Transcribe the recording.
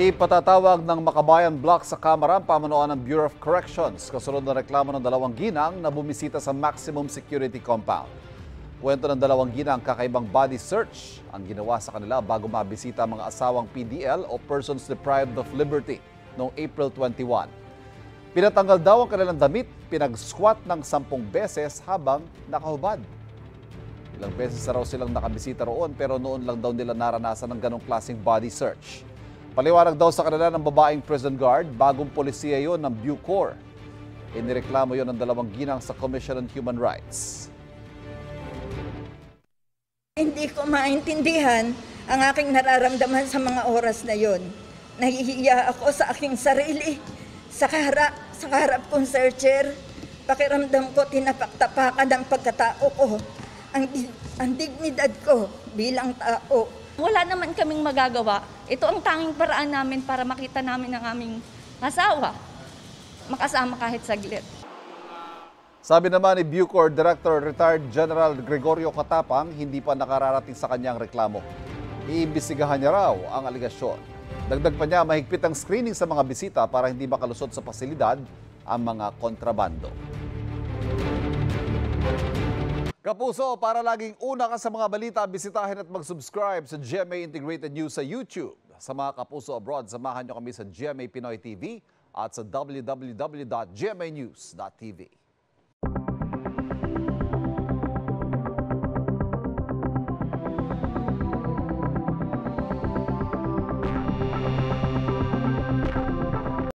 Ipatatawag ng Makabayan Block sa Kamara ang pamunuan ng Bureau of Corrections kasunod ng reklamo ng dalawang ginang na bumisita sa maximum security compound. Kwento ng dalawang ginang, kakaibang body search ang ginawa sa kanila bago mabisita ang mga asawang PDL o persons deprived of liberty noong April 21. Pinatanggal daw ang kanilang damit, pinag-squat ng 10 beses habang nakahubad. Ilang beses na raw silang nakabisita roon pero noon lang daw nila naranasan ng ganong klaseng body search. Paliwanag daw sa kanila ng babaeng prison guard, bagong polisiya yon ng Bucor. Inireklamo yon ng dalawang ginang sa Commission on Human Rights. Hindi ko maintindihan ang aking nararamdaman sa mga oras na yon. Nahihiya ako sa aking sarili, sa harap kong searcher. Pakiramdam ko tinapaktapakan ang pagkatao ko, ang dignidad ko bilang tao. Wala naman kaming magagawa. Ito ang tanging paraan namin para makita namin ang aming asawa. Makasama kahit saglit. Sabi naman ni Bucor Director Retired General Gregorio Catapang, hindi pa nakararating sa kanyang reklamo. Iimbestigahan niya raw ang aligasyon. Dagdag pa niya, mahigpit ang screening sa mga bisita para hindi makalusot sa pasilidad ang mga kontrabando. Kapuso, para laging una ka sa mga balita, bisitahin at mag-subscribe sa GMA Integrated News sa YouTube. Sa mga kapuso abroad, samahan niyo kami sa GMA Pinoy TV at sa www.gmanews.tv.